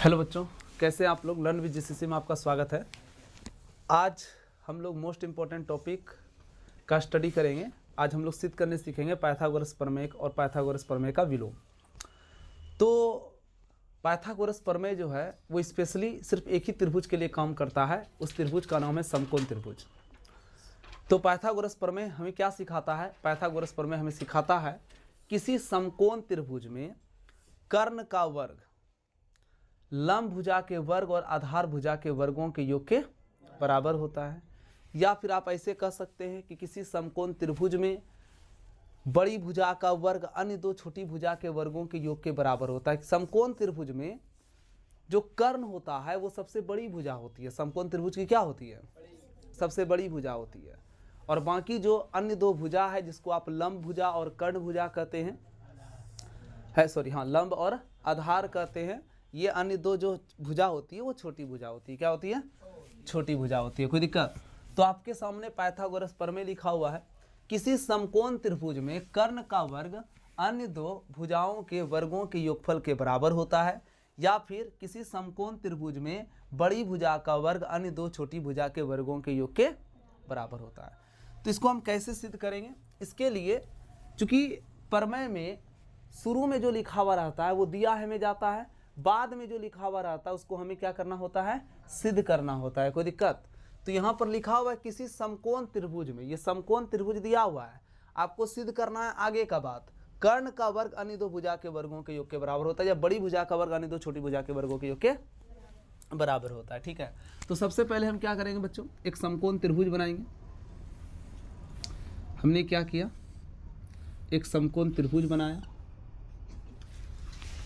Hello बच्चों, कैसे हैं आप लोग। लर्न विद जीसीसी में आपका स्वागत है। आज हम लोग मोस्ट इम्पॉर्टेंट टॉपिक का स्टडी करेंगे। आज हम लोग सिद्ध करने सीखेंगे पाइथागोरस प्रमेय और पाइथागोरस प्रमेय का विलोम। तो पाइथागोरस प्रमेय जो है वो स्पेशली सिर्फ एक ही त्रिभुज के लिए काम करता है। उस त्रिभुज का नाम है समकोण त्रिभुज। तो पाइथागोरस प्रमेय हमें क्या सिखाता है? पाइथागोरस प्रमेय हमें सिखाता है किसी समकोण त्रिभुज में कर्ण का वर्ग लंब भुजा के वर्ग और आधार भुजा के वर्गों के योग के बराबर होता है। या फिर आप ऐसे कह सकते हैं कि किसी समकोण त्रिभुज में बड़ी भुजा का वर्ग अन्य दो छोटी भुजा के वर्गों के योग के बराबर होता है। समकोण त्रिभुज में जो कर्ण होता है वो सबसे बड़ी भुजा होती है। समकोण त्रिभुज की क्या होती है? सबसे बड़ी भुजा होती है। और बाकी जो अन्य दो भुजा है जिसको आप लंब भुजा और कर्ण भुजा कहते हैं, लंब और आधार कहते हैं, ये अन्य दो जो भुजा होती है वो छोटी भुजा होती है। क्या होती है? छोटी भुजा होती है। कोई दिक्कत? तो आपके सामने पाइथागोरस प्रमेय लिखा हुआ है। किसी समकोण त्रिभुज में कर्ण का वर्ग अन्य दो भुजाओं के वर्गों के योगफल के बराबर होता है। या फिर किसी समकोण त्रिभुज में बड़ी भुजा का वर्ग अन्य दो छोटी भुजा के वर्गों के योग के बराबर होता है। तो इसको हम कैसे सिद्ध करेंगे? इसके लिए चूंकि प्रमेय में शुरू में जो लिखा हुआ रहता है वो दिया है में जाता है, बाद में जो लिखा हुआ रहता है उसको हमें क्या करना होता है? सिद्ध करना होता है। कोई दिक्कत? तो यहाँ पर लिखा हुआ है किसी समकोण त्रिभुज में, ये समकोण त्रिभुज दिया हुआ है, आपको सिद्ध करना है आगे का बात। कर्ण का वर्ग अन्य दो भुजा के वर्गों के योग के बराबर होता है, या बड़ी भुजा का वर्ग अन्य दो छोटी भुजा के वर्गों के योग के बराबर होता है। ठीक है, तो सबसे पहले हम क्या करेंगे बच्चों? एक समकोण त्रिभुज बनाएंगे। हमने क्या किया? एक समकोण त्रिभुज बनाया।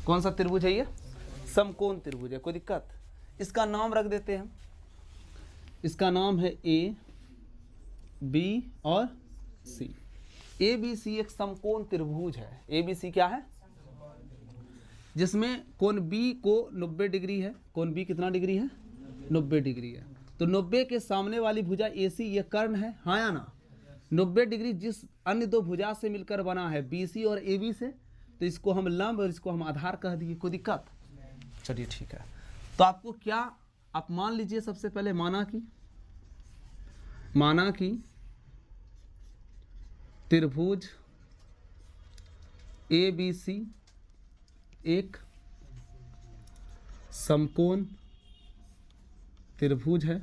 कौन सा त्रिभुज है ये? समकोण त्रिभुज है। कोई दिक्कत? इसका नाम रख देते हैं हम। इसका नाम है ए, बी और सी। ए बी सी एक समकोण त्रिभुज है। ए बी सी क्या है? जिसमें कोण बी को 90 डिग्री है। कोण बी कितना डिग्री है? 90 डिग्री है। तो 90 के सामने वाली भुजा ए सी ये कर्ण है, हाँ या ना? 90 डिग्री जिस अन्य दो भुजा से मिलकर बना है, बी सी और ए बी से, तो इसको हम लंब और इसको हम आधार कह दिए। कोई दिक्कत? चलिए ठीक है। तो आपको क्या, आप मान लीजिए सबसे पहले माना कि त्रिभुज ए बी सी एक समकोण त्रिभुज है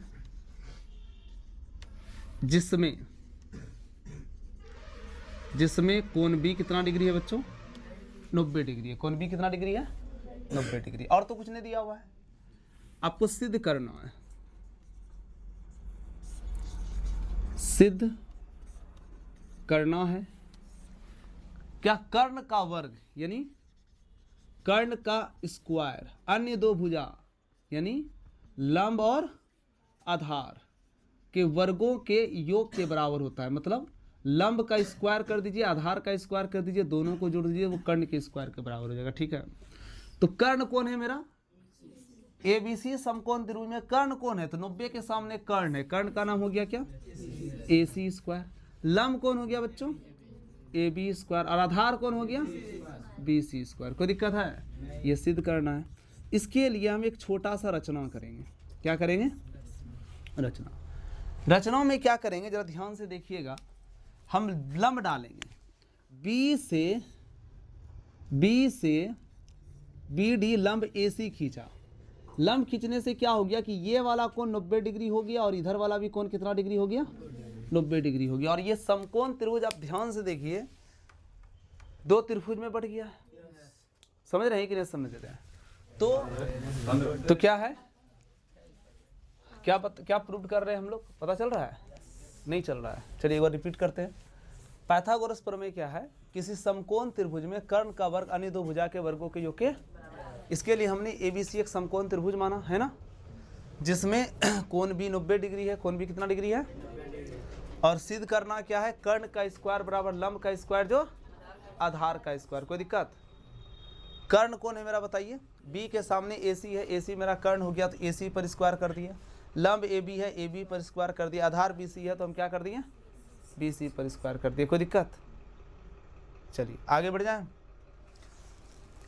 जिसमें कोण बी कितना डिग्री है बच्चों? 90 डिग्री है। कोण बी कितना डिग्री है? 90 डिग्री। और तो कुछ नहीं दिया हुआ है, आपको सिद्ध करना है। सिद्ध करना है क्या? कर्ण का वर्ग यानी कर्ण का स्क्वायर अन्य दो भुजा यानी लंब और आधार के वर्गों के योग के बराबर होता है। मतलब लंब का स्क्वायर कर दीजिए, आधार का स्क्वायर कर दीजिए, दोनों को जोड़ दीजिए, वो कर्ण के स्क्वायर के बराबर हो जाएगा। ठीक है, तो कर्ण कौन है मेरा? ए बी सी समकोण त्रिभुज में कर्ण कौन है? तो 90 के सामने कर्ण है। कर्ण का नाम हो गया क्या? A C square. लंब कौन हो गया बच्चों? A B square. और आधार कौन हो गया? B C square. कोई दिक्कत है? ये सिद्ध करना है। इसके लिए हम एक छोटा सा रचना करेंगे। क्या करेंगे? रचना में क्या करेंगे जरा ध्यान से देखिएगा। हम लंब डालेंगे। बी से बी डी लंब ए सी खींचा। लंब खींचने से क्या हो गया कि ये वाला कोण 90 डिग्री हो गया और इधर वाला भी कोण कितना डिग्री हो गया? 90 डिग्री हो गया। और ये समकोण त्रिभुज आप ध्यान से देखिए, दो त्रिभुज में बढ़ गया। समझ रहे हैं कि नहीं समझ रहे हैं? तो क्या है? क्या प्रूव कर रहे हैं हम लोग? पता चल रहा है? नहीं चल रहा है। चलिए एक बार रिपीट करते हैं। पाइथागोरस प्रमेय क्या है? किसी समकोण त्रिभुज में कर्ण का वर्ग अन्य दो भुजा के वर्गों के योग के। इसके लिए हमने एबीसी एक समकोण त्रिभुज माना है ना, जिसमें कोण बी 90 डिग्री है। कोण बी कितना डिग्री है? और सिद्ध करना क्या है? कर्ण का स्क्वायर बराबर लंब का स्क्वायर जो आधार का स्क्वायर। कोई दिक्कत? कर्ण कौन है मेरा बताइए? बी के सामने ए सी है, ए सी मेरा कर्ण हो गया तो ए सी पर स्क्वायर कर दिया। लंब ए बी है, ए बी पर स्क्वायर कर दिया। आधार बी सी है तो हम क्या कर दिए? बी सी पर स्क्वायर कर दिए। कोई दिक्कत? चलिए आगे बढ़ जाएं।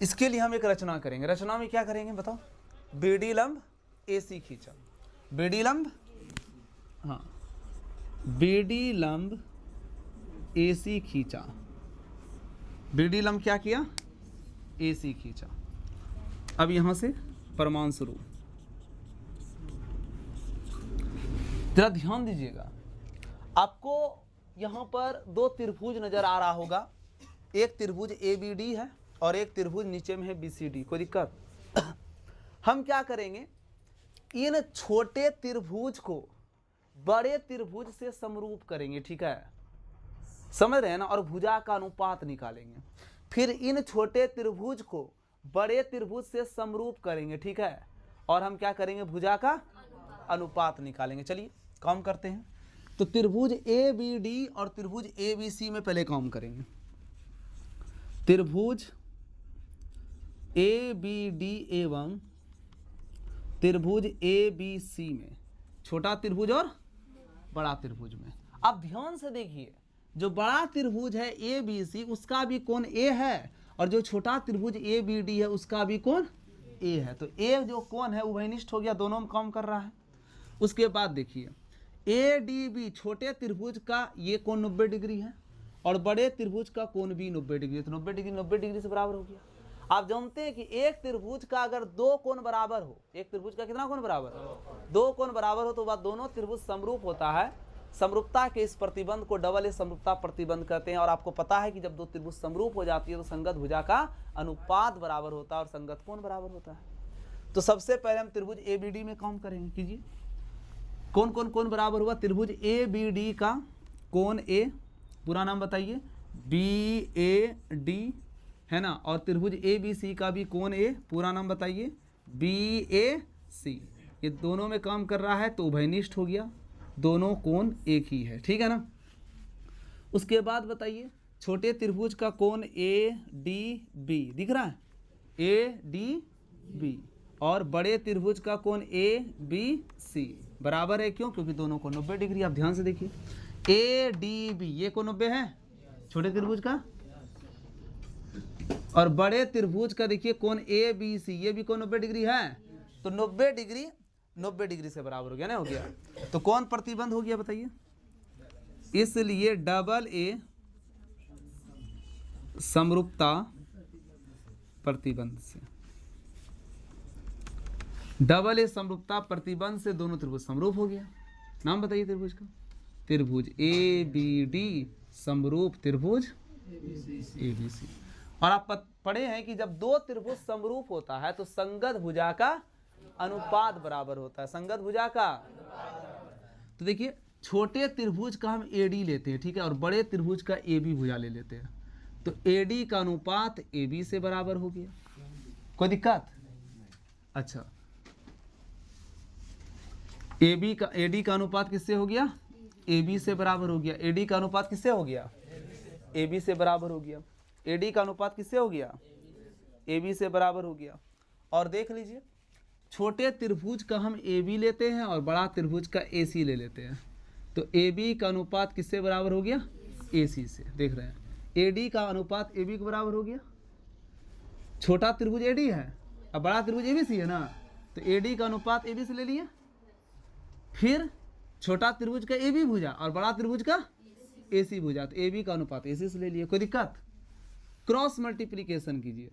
इसके लिए हम एक रचना करेंगे। रचना में क्या करेंगे बताओ? बीडी लंब AC खींचा, बीडी लंब, हाँ बीडी लंब AC खींचा, बीडी लंब क्या किया, AC खींचा। अब यहां से प्रमाण शुरू, जरा ध्यान दीजिएगा, आपको यहां पर दो त्रिभुज नजर आ रहा होगा, एक त्रिभुज ABD है और एक त्रिभुज नीचे में है BCD। कोई दिक्कत? हम क्या करेंगे, इन छोटे त्रिभुज को बड़े त्रिभुज से समरूप करेंगे, ठीक है, समझ रहे हैं ना, और भुजा का अनुपात निकालेंगे। फिर इन छोटे त्रिभुज को बड़े त्रिभुज से समरूप करेंगे, ठीक है, और हम क्या करेंगे, भुजा का अनुपात निकालेंगे। चलिए काम करते हैं। तो त्रिभुज ABD और त्रिभुज ABC में पहले काम करेंगे। त्रिभुज ABD एवं त्रिभुज ABC में, छोटा त्रिभुज और बड़ा त्रिभुज में। अब ध्यान से देखिए, जो बड़ा त्रिभुज है ABC उसका भी कोण A है, और जो छोटा त्रिभुज ABD है उसका भी कोण A है। तो A जो कोण है उभयनिष्ठ हो गया, दोनों में काम कर रहा है। उसके बाद देखिए ADB, छोटे त्रिभुज का ये कोण 90 डिग्री है और बड़े त्रिभुज का कोण भी 90 डिग्री, तो 90 डिग्री से बराबर हो गया। आप जानते हैं कि एक त्रिभुज का अगर दो कोण बराबर हो, एक त्रिभुज का कितना कोण बराबर हो, दो कोण बराबर हो, तो वह दोनों त्रिभुज समरूप होता है। समरूपता के इस प्रतिबंध को डबल ए समरूपता प्रतिबंध कहते हैं। और आपको पता है कि जब दो त्रिभुज समरूप हो जाती है तो संगत भुजा का अनुपात बराबर होता है और संगत कोण बराबर होता है। तो सबसे पहले हम त्रिभुज ABD में काम करेंगे। कीजिए, कौन कौन कोण बराबर हुआ, त्रिभुज ABD का कोण A, पूरा नाम बताइए, BAD है ना, और त्रिभुज ABC का भी कोण A, पूरा नाम बताइए, BAC। ये दोनों में काम कर रहा है तो उभयनिष्ठ हो गया, दोनों कोण एक ही है, ठीक है ना। उसके बाद बताइए, छोटे त्रिभुज का कोण ADB दिख रहा है, ADB, और बड़े त्रिभुज का कोण ABC बराबर है, क्यों, क्योंकि दोनों को 90 डिग्री। आप ध्यान से देखिए, ADB ये कोण 90 है छोटे त्रिभुज का, और बड़े त्रिभुज का देखिए कोण ABC ये भी कोण 90 डिग्री है, तो 90 डिग्री से बराबर हो गया ना, हो गया। तो कौन प्रतिबंध हो गया बताइए, इसलिए डबल ए समरूपता प्रतिबंध से, डबल ए समरूपता प्रतिबंध से दोनों त्रिभुज समरूप हो गया। नाम बताइए त्रिभुज का, त्रिभुज ABD समरूप त्रिभुज ABC। और आप पढ़े हैं कि जब दो त्रिभुज समरूप होता है तो संगत भुजा का अनुपात बराबर होता है, संगत भुजा का। तो देखिए, छोटे त्रिभुज का हम AD लेते हैं, ठीक है, और बड़े त्रिभुज का AB भुजा ले लेते हैं, तो AD का अनुपात AB से बराबर हो गया। कोई दिक्कत? अच्छा, AD का अनुपात किससे हो गया, AB से बराबर हो गया। AD का अनुपात किससे हो गया, AB से बराबर हो गया। AD का अनुपात किससे हो गया, AB से बराबर हो गया। और देख लीजिए, छोटे त्रिभुज का हम AB लेते हैं और बड़ा त्रिभुज का AC ले लेते हैं, तो AB का अनुपात किससे बराबर हो गया, AC से। देख रहे हैं, AD का अनुपात AB के बराबर हो गया। छोटा त्रिभुज AD है और बड़ा त्रिभुज ABC है ना, तो AD का अनुपात AB से ले लिया। फिर छोटा त्रिभुज का AB भुजा और बड़ा त्रिभुज का AC भुजा, तो AB का अनुपात AC से ले लिया। कोई दिक्कत? क्रॉस मल्टीप्लीकेशन कीजिए,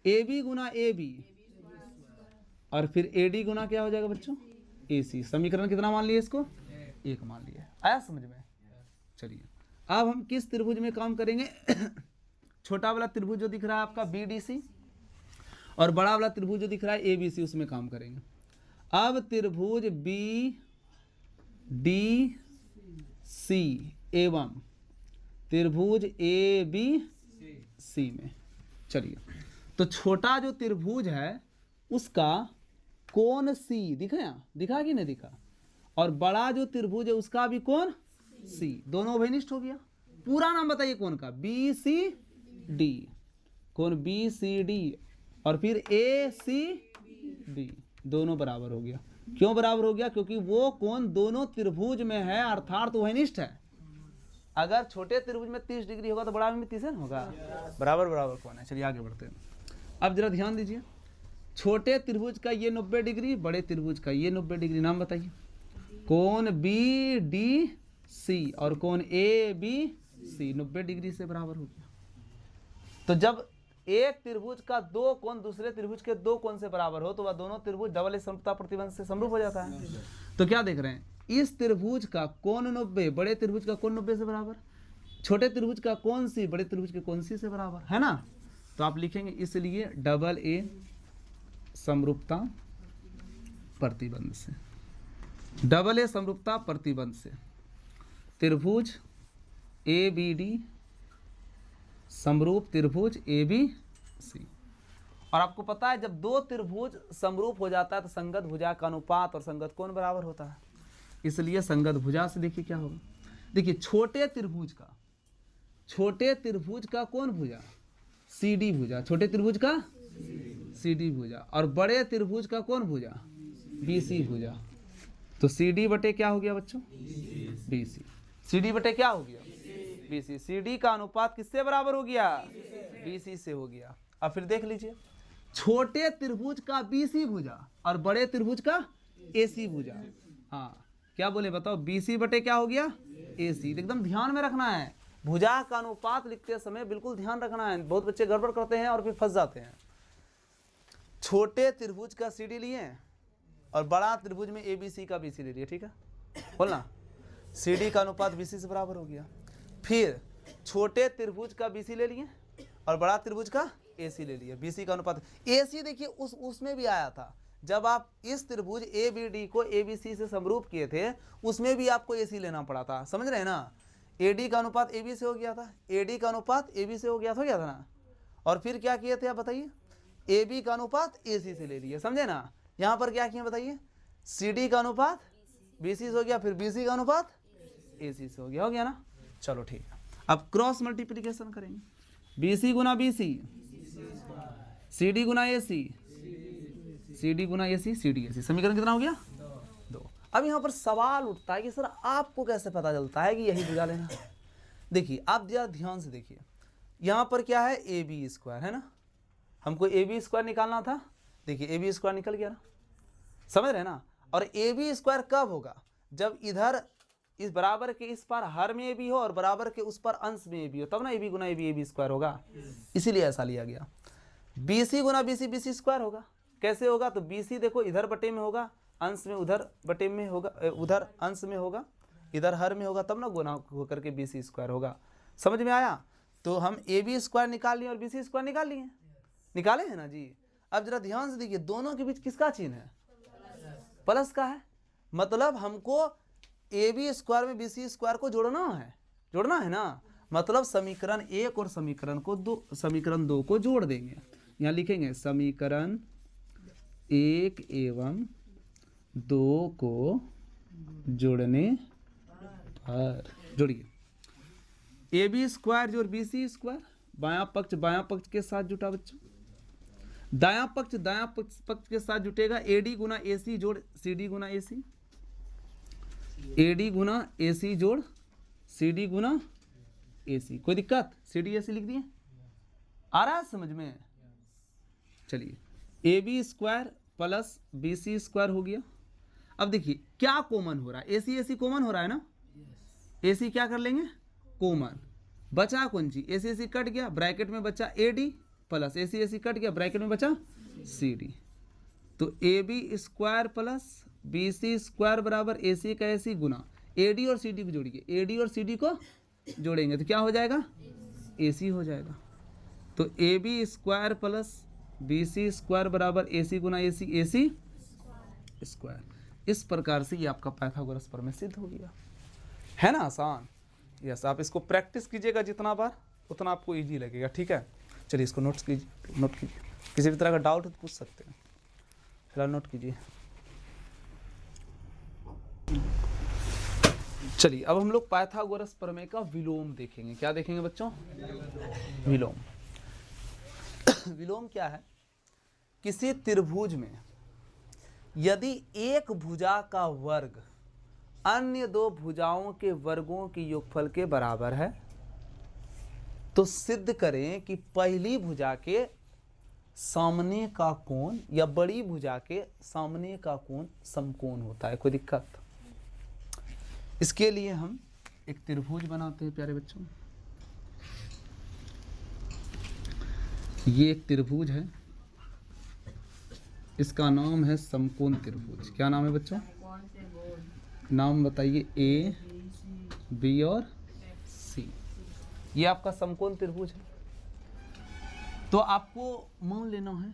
AB गुना AB और फिर AD गुना क्या हो जाएगा बच्चों, AC। समीकरण कितना मान लिया इसको, 1 मान लिया। आया समझ में? चलिए, अब हम किस त्रिभुज में काम करेंगे छोटा वाला त्रिभुज जो दिख रहा है आपका BDC, और बड़ा वाला त्रिभुज जो दिख रहा है ABC, उसमें काम करेंगे। अब त्रिभुज BDC एवं त्रिभुज ABC में, चलिए, तो छोटा जो त्रिभुज है उसका कोण C दिखा, यहाँ दिखा कि नहीं दिखा, और बड़ा जो त्रिभुज है उसका भी कोण C, दोनों उभयनिष्ठ हो गया। पूरा नाम बताइए कोण का, BCD, कोण BCD, और फिर ACD, दोनों बराबर हो गया। क्यों बराबर हो गया, क्योंकि वो कोण दोनों त्रिभुज में है, अर्थात उभयनिष्ठ है। अगर छोटे त्रिभुज में 30 डिग्री होगा तो बड़ा में 30 होगा, बराबर बराबर कोण है। चलिए आगे बढ़ते हैं। अब जरा ध्यान दीजिए, छोटे त्रिभुज का ये 90 डिग्री, बड़े त्रिभुज का ये 90 डिग्री। नाम बताइए। कोण बी डी सी और कोण ए बी सी 90 डिग्री से बराबर हो गया। तो जब एक त्रिभुज का दो कोण दूसरे त्रिभुज के दो कोण से बराबर हो तो वह दोनों त्रिभुज डबल समरूपता प्रतिबंध से समरूप हो जाता है। तो क्या देख रहे हैं, इस त्रिभुज का कोण 90 बड़े त्रिभुज का कोण 90 से बराबर, छोटे त्रिभुज का कोण सी बड़े त्रिभुज के कोण सी से बराबर है ना। तो आप लिखेंगे इसलिए डबल ए समरूपता प्रतिबंध से, डबल ए समरूपता प्रतिबंध से त्रिभुज ए बी डी समरूप त्रिभुज ए बी सी। और आपको पता है जब दो त्रिभुज समरूप हो जाता है तो संगत भुजा का अनुपात और संगत कोण बराबर होता है, इसलिए संगत भुजा से देखिए क्या होगा। देखिए छोटे त्रिभुज का कौन भुजा, सी डी भुजा, छोटे त्रिभुज का सी डी भुजा, और बड़े त्रिभुज का कौन भुजा, बी सी भुजा। तो सी डी बटे क्या हो गया बच्चों, बी सी। सी डी बटे क्या हो गया, बी सी। सी डी का अनुपात किससे बराबर हो गया, बी सी से हो गया। अब फिर देख लीजिए, छोटे त्रिभुज का बी सी भुजा और बड़े त्रिभुज का ए सी भुजा। हाँ क्या बोले बताओ, बी सी बटे क्या हो गया, ए सी। एकदम ध्यान में रखना है, भुजा का अनुपात लिखते समय बिल्कुल ध्यान रखना है। बहुत बच्चे गड़बड़ करते हैं और फिर फंस जाते हैं। छोटे त्रिभुज का सी डी लिए और बड़ा त्रिभुज में ए बी सी का बी सी ले लिया, ठीक है बोलना। सी डी का अनुपात बी सी से बराबर हो गया। फिर छोटे त्रिभुज का बी सी ले लिए और बड़ा त्रिभुज का ए सी ले लिया, बी सी का अनुपात ए सी। देखिए उसमें भी आया था, जब आप इस त्रिभुज ए बी डी को ए बी सी से समरूप किए थे उसमें भी आपको ए सी लेना पड़ा था, समझ रहे हैं ना। ए डी का अनुपात ए बी से हो गया था, ए डी का अनुपात ए बी से हो गया था ना। और फिर क्या किए थे आप बताइए, ए बी का अनुपात ए सी से ले लिए, समझे ना। यहाँ पर क्या किए बताइए, सी डी का अनुपात बी सी से हो गया, फिर बी सी का अनुपात ए सी से हो गया ना। चलो ठीक है, अब क्रॉस मल्टीप्लीकेशन करेंगे, बी सी गुना बी सी, सी डी गुना ए सी, सी डी गुना A C, C D A C. समीकरण कितना हो गया, 2। अब यहाँ पर सवाल उठता है कि सर आपको कैसे पता चलता है कि यही भुजा लेना। देखिए आप जरा ध्यान से देखिए, यहाँ पर क्या है, ए बी स्क्वायर है ना, हमको ए बी स्क्वायर निकालना था। देखिए ए बी स्क्वायर निकल गया ना, समझ रहे ना। और ए बी स्क्वायर कब होगा, जब इधर इस बराबर के इस पर हर में ए बी हो और बराबर के उस पर अंश में ए बी हो, तब ना ए बी गुना ए बी स्क्वायर होगा। इसीलिए ऐसा लिया गया। बी सी गुना बी सी स्क्वायर होगा। कैसे होगा, तो बी सी देखो इधर बटे में होगा, अंश में उधर बटे में होगा, उधर अंश में होगा, इधर हर में होगा, तब ना गुना होकर के बी सी स्क्वायर होगा। समझ में आया। तो हम ए बी स्क्वायर निकाल लिए और बी सी स्क्वायर निकाल लिए, निकाले हैं ना जी। अब जरा ध्यान से देखिए, दोनों के बीच किसका चिन्ह है, प्लस का है। मतलब हमको ए बी स्क्वायर में बी सी स्क्वायर को जोड़ना है ना। मतलब समीकरण 1 और समीकरण 2 को जोड़ देंगे। यहाँ लिखेंगे समीकरण 1 एवं 2 को जोड़ने पर, जोड़िए ए बी स्क्वायर जोड़ बी सी स्क्वायर, बायां पक्ष के साथ जुटा बच्चों, दायां पक्ष के साथ जुटेगा। ए डी गुना ए सी जोड़ सी डी गुना ए सी, ए डी गुना ए सी जोड़ सी डी गुना ए सी। कोई दिक्कत, सी डी ए सी लिख दिए, आ रहा है समझ में। चलिए A B square plus B C square हो गया। अब देखिए क्या कॉमन हो रहा है, ए सी कॉमन हो रहा है ना। ए सी क्या कर लेंगे, कॉमन। बचा कौन सी, ए सी कट गया, ब्रैकेट में बचा A D plus A C cut गया, ब्रैकेट में बचा सी डी। तो A B square plus B C square बराबर ए सी का ए सी गुना ए डी और सी डी को जोड़िए, ए डी और सी डी को जोड़ेंगे तो क्या हो जाएगा, ए सी हो जाएगा। तो A B square plus B C square बराबर A C Guna A C square. इस प्रकार से ये आपका पाइथागोरस प्रमेय सिद्ध हो गया, है ना आसान। यस, आप इसको प्रैक्टिस कीजिएगा जितना बार उतना आपको इजी लगेगा, ठीक है। चलिए इसको नोट कीजिए, किसी भी तरह का डाउट है तो पूछ सकते हैं, फिलहाल नोट कीजिए। चलिए अब हम लोग पाइथागोरस प्रमेय का विलोम देखेंगे। क्या देखेंगे बच्चों, विलोम। विलोम क्या है, किसी त्रिभुज में यदि एक भुजा का वर्ग अन्य 2 भुजाओं के वर्गों की योगफल के बराबर है तो सिद्ध करें कि पहली भुजा के सामने का कोण या बड़ी भुजा के सामने का कोण समकोण होता है। कोई दिक्कत? इसके लिए हम एक त्रिभुज बनाते हैं प्यारे बच्चों। ये एक त्रिभुज है, इसका नाम है समकोण त्रिभुज। क्या नाम है बच्चों? नाम बताइए। ए, बी और सी। ये आपका समकोण त्रिभुज है। तो आपको मान लेना है,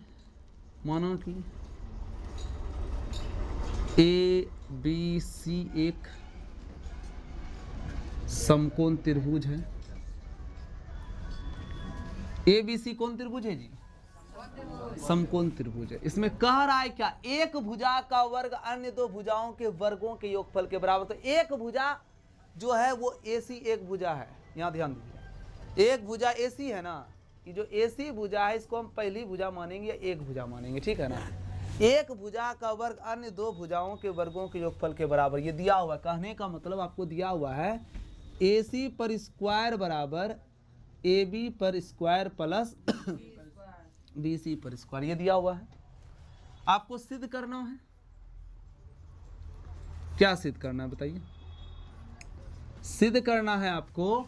माना कि ए बी सी एक समकोण त्रिभुज है। ए बी सी कौन त्रिभुज है जी? समकोण त्रिभुज है। इसमें कह रहा है क्या? एक भुजा का वर्ग अन्य दो भुजाओं के वर्गों के योगफल के बराबर। तो एक भुजा जो है वो AC एक भुजा है। यहां ध्यान दीजिए, एक भुजा AC है ना, कि जो AC भुजा है इसको हम पहली भुजा मानेंगे या एक भुजा मानेंगे, ठीक है ना। एक भुजा का वर्ग अन्य दो भुजाओं के वर्गों के योगफल के बराबर। ये दिया हुआ है, कहने का मतलब आपको दिया हुआ है AC पर स्क्वायर बराबर AB पर स्क्वायर प्लस BC पर स्क्वायर। ये दिया हुआ है, आपको सिद्ध करना है। क्या सिद्ध करना है बताइए? सिद्ध करना है आपको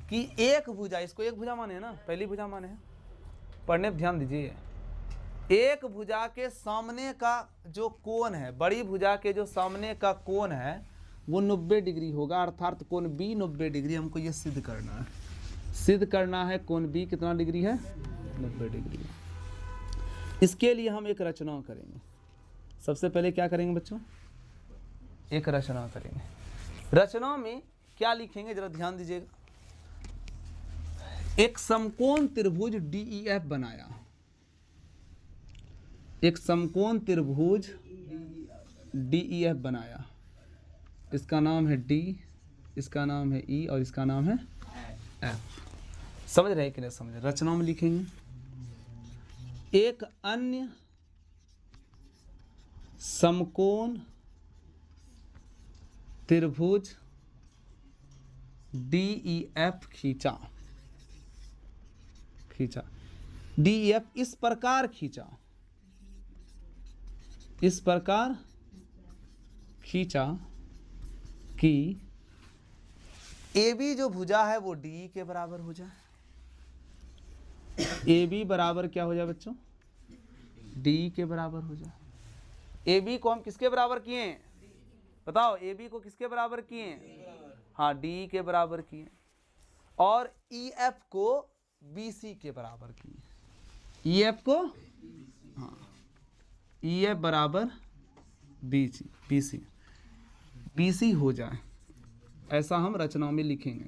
कि एक भुजा, इसको एक भुजा माने है ना, पहली भुजा माने है। पढ़ने पर ध्यान दीजिए। एक भुजा के सामने का जो कोण है, बड़ी भुजा के जो सामने का कोण है वो 90 डिग्री होगा, अर्थात कोण B 90 डिग्री। हमको ये सिद्ध करना है। सिद्ध करना है कोण B कितना डिग्री है? 90 डिग्री। इसके लिए हम एक रचना करेंगे। सबसे पहले क्या करेंगे बच्चों? एक रचना करेंगे। रचना में क्या लिखेंगे जरा ध्यान दीजिएगा। एक समकोण त्रिभुज DEF बनाया। एक समकोण त्रिभुज DEF बनाया। इसका नाम है D, इसका नाम है E और इसका नाम है F। समझ रहे हैं कि नहीं समझ रहे? रचना में लिखेंगे एक अन्य समकोण त्रिभुज DEF खींचा। DEF इस प्रकार खींचा, इस प्रकार खींचा कि AB जो भुजा है वो DE के बराबर हो जाए। AB बराबर क्या हो जाए बच्चों? DE के बराबर हो जाए। AB को हम किसके बराबर किए? बताओ, AB को किसके बराबर किए? हाँ, DE के बराबर किए। और EF को BC के बराबर किए। EF को, हाँ, EF बराबर BC हो जाए, ऐसा हम रचना में लिखेंगे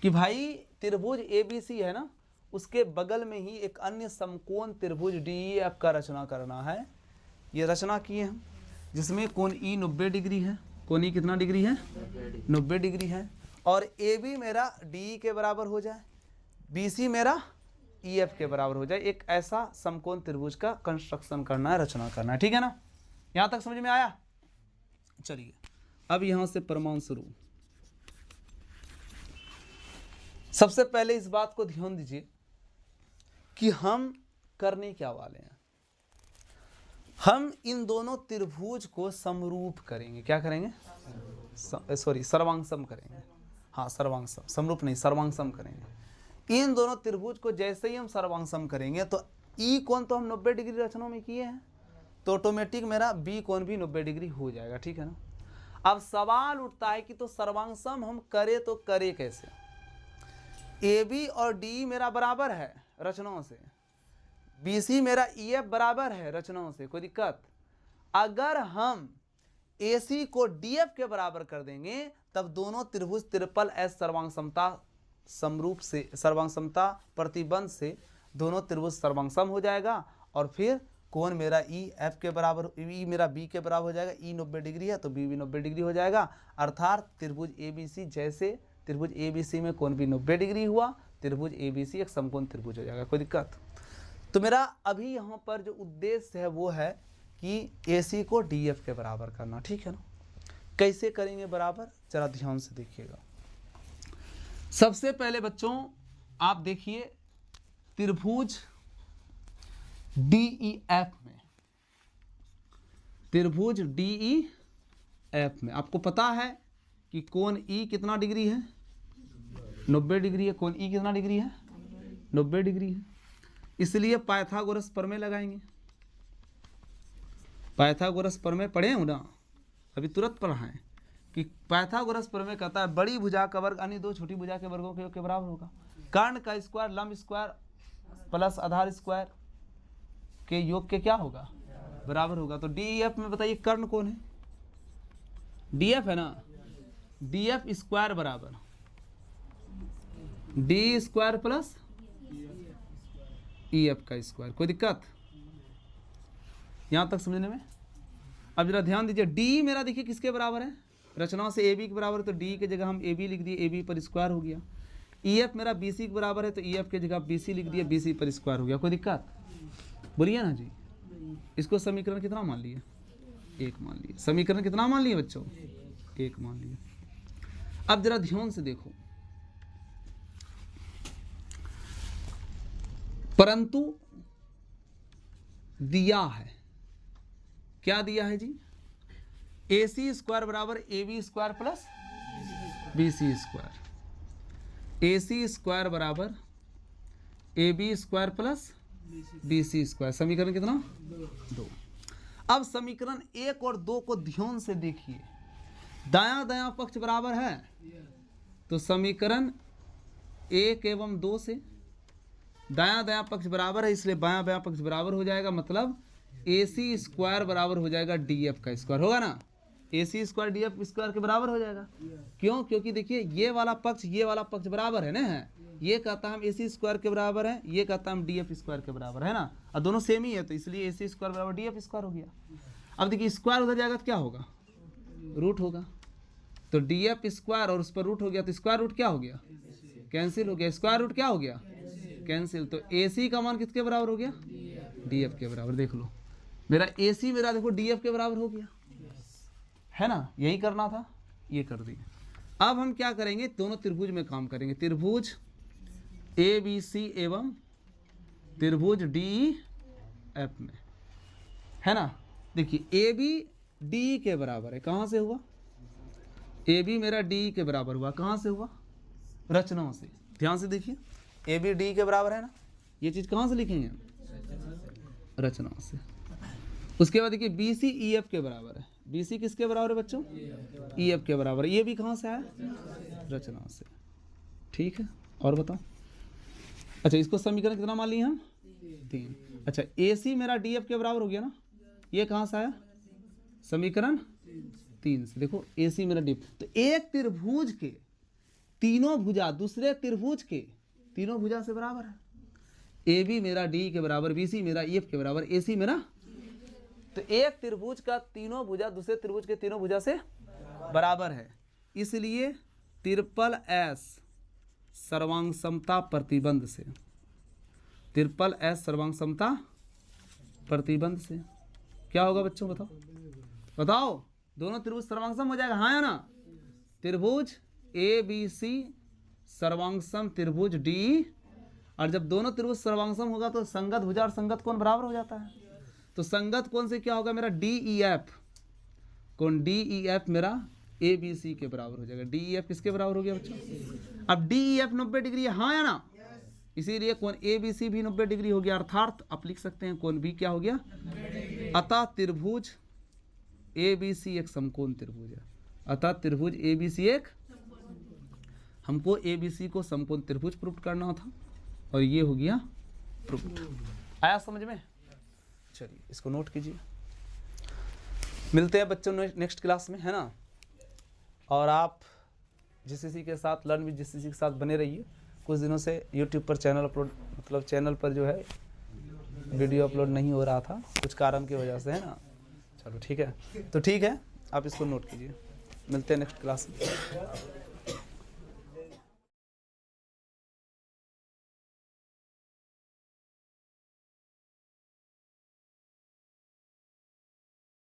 कि भाई त्रिभुज ABC है ना, उसके बगल में ही एक अन्य समकोण त्रिभुज DEF का रचना करना है। ये रचना किए हम, जिसमें कोण E 90 डिग्री है। कोण E कितना डिग्री है? 90 डिग्री है। और AB मेरा DE के बराबर हो जाए, BC मेरा EF के बराबर हो जाए। एक ऐसा समकोण त्रिभुज का कंस्ट्रक्शन करना है, रचना करना है, ठीक है ना। यहां तक समझ में आया? चलिए अब यहां से प्रमाण शुरू। सबसे पहले इस बात को ध्यान दीजिए कि हम करने क्या वाले हैं। हम इन दोनों त्रिभुज को समरूप करेंगे। क्या करेंगे? सर्वांगसम करेंगे। हाँ, सर्वांगसम, समरूप नहीं, सर्वांगसम करेंगे। इन दोनों त्रिभुज को जैसे ही हम सर्वांगसम करेंगे तो E कोण तो हम 90 डिग्री रचना में किए हैं, तो ऑटोमेटिक मेरा B कोण भी 90 डिग्री हो जाएगा, ठीक है ना। अब सवाल उठता है कि तो सर्वांगसम हम करें तो करें कैसे? AB और DE मेरा बराबर है रचनाओं से, BC मेरा EF बराबर है रचनाओं से। कोई दिक्कत? अगर हम AC को DF के बराबर कर देंगे तब दोनों त्रिभुज ट्रिपल S सर्वांगसमता समरूप से, सर्वांगसमता प्रतिबंध से दोनों त्रिभुज सर्वांगसम हो जाएगा। और फिर कोण मेरा EF के बराबर, E मेरा B के बराबर हो जाएगा। E 90 डिग्री है तो B भी 90 डिग्री हो जाएगा। अर्थात त्रिभुज ABC, जैसे त्रिभुज ABC में कोण भी 90 डिग्री हुआ, त्रिभुज ABC एक समकोण त्रिभुज हो जाएगा। कोई दिक्कत? तो मेरा अभी यहाँ पर जो उद्देश्य है वो है कि AC को DF के बराबर करना, ठीक है ना। कैसे करेंगे बराबर, जरा ध्यान से देखिएगा। सबसे पहले बच्चों आप देखिए त्रिभुज DEF में, त्रिभुज DEF में आपको पता है कि कोण E कितना डिग्री है, 90 डिग्री है। कोण E कितना डिग्री है, 90 डिग्री है। इसलिए पाइथागोरस प्रमेय लगाएंगे। पाइथागोरस प्रमेय पढ़े हो ना, अभी तुरंत पढ़ा है कि पाइथागोरस प्रमेय कहता है बड़ी भुजा का वर्ग अन्य दो छोटी भुजा के वर्गों के योग के बराबर होगा। कर्ण का स्क्वायर लंब स्क्वायर प्लस आधार स्क्वायर के योग के क्या होगा, बराबर होगा। तो DEF में बताइए कर्ण कौन है, DF है ना, DF स्क्वायर बराबर D स्क्वायर प्लस EF का स्क्वायर। कोई दिक्कत यहां तक समझने में? अब जरा ध्यान दीजिए, D मेरा देखिए किसके बराबर है, रचना से AB के बराबर है, तो D की जगह हम AB लिख दिए, AB पर स्क्वायर हो गया। EF मेरा BC के बराबर है, तो EF की जगह BC लिख दिया, BC पर स्क्वायर हो गया। कोई दिक्कत बोलिए ना जी। इसको समीकरण कितना मान लिए, 1 मान लिए। समीकरण कितना मान लिए बच्चों, 1 मान लिए। अब जरा ध्यान से देखो, परंतु दिया है, क्या दिया है जी, AC स्क्वायर बराबर AB square plus BC square. AC square बराबर AB square plus BC square. समीकरण कितना, 2। अब समीकरण 1 और 2 को ध्यान से देखिए, दायां दायां पक्ष बराबर है, तो समीकरण 1 एवं 2 से दायां दायां पक्ष बराबर है, इसलिए बायां बायां पक्ष बराबर हो जाएगा। मतलब AC स्क्वायर बराबर हो जाएगा DF का स्क्वायर, होगा ना। AC स्क्वायर DF स्क्वायर के बराबर हो जाएगा। क्यों, क्योंकि देखिए ये वाला पक्ष बराबर है ना, है ये कहता हम AC स्क्वायर के बराबर है, ये कहता हम DF स्क्वायर के बराबर है ना, और दोनों सेम ही है, तो इसलिए AC स्क्वायर बराबर DF स्क्वायर हो गया। अब देखिए स्क्वायर उधर जाएगा तो क्या होगा, रूट होगा, तो DF स्क्वायर और उस पर रूट हो गया, तो स्क्वायर रूट क्या हो गया, कैंसिल हो गया। स्क्वायर रूट क्या हो गया, कैंसिल। तो AC का मान किसके बराबर हो गया, DF के बराबर। देख लो मेरा AC मेरा देखो DF के बराबर हो गया, है ना, यही करना था, ये कर दिए। अब हम क्या करेंगे, दोनों त्रिभुज में काम करेंगे, त्रिभुज ABC एवं त्रिभुज DEF में, है ना। देखिए AB DE के बराबर है, कहां से हुआ, AB मेरा DE के बराबर हुआ, कहां से हुआ, रचनाओं से। ध्यान से देखिए, AB DE के बराबर है ना, ये चीज कहां से लिखेंगे, रचनाओं से। उसके बाद देखिए BC EF के बराबर है, BC किसके बराबर है बच्चों, EF के बराबर है। ये भी कहां से आया, रचनाओं से। ठीक है, और बताओ। अच्छा, इसको समीकरण कितना मान लिए हम, 3। अच्छा, AC मेरा DF के बराबर हो गया ना, ये कहां से आया, समीकरण 3 से। देखो AC मेरा DF, तो एक त्रिभुज के तीनों भुजा दूसरे त्रिभुज के तीनों भुजा से बराबर है। AB मेरा DE के बराबर, BC मेरा EF के बराबर, AC मेरा, तो एक त्रिभुज का तीनों भुजा दूसरे त्रिभुज के तीनों भुजा से बराबर है, इसलिए ट्रिपल S सर्वांग समता प्रतिबंध से, ट्रिपल S सर्वांग समता प्रतिबंध से क्या होगा बच्चों, बताओ बताओ। दोनों त्रिभुज सर्वांगसम हो जाएगा, हाँ या ना। त्रिभुज ABC सर्वांगसम त्रिभुज DE, और जब दोनों त्रिभुज सर्वांगसम होगा तो संगत भुजा और संगत कोण बराबर हो जाता है। तो संगत कोण से क्या होगा, मेरा DEF कोण DEF मेरा ABC के बराबर हो जाएगा। DEF किसके बराबर हो गया बच्चों, अब DEF 90 डिग्री है, हाँ या ना, इसीलिए कोण ABC भी 90 डिग्री हो गया, अर्थात आप लिख सकते हैं कोण B क्या हो गया, अतः त्रिभुज ABC एक समकोण त्रिभुज है। अतः त्रिभुज ABC एक, हमको ABC को समकोण त्रिभुज प्रूव करना था, और ये हो गया प्रूफ। आया समझ में, चलिए इसको नोट कीजिए। मिलते हैं बच्चों नेक्स्ट क्लास में, है ना। और आप GCC के साथ, लर्न विद GCC के साथ बने रहिए। कुछ दिनों से YouTube पर चैनल अपलोड, मतलब चैनल पर जो है वीडियो अपलोड नहीं हो रहा था कुछ कारण की वजह से, है ना। चलो ठीक है, तो ठीक है, आप इसको नोट कीजिए। मिलते हैं नेक्स्ट क्लास में।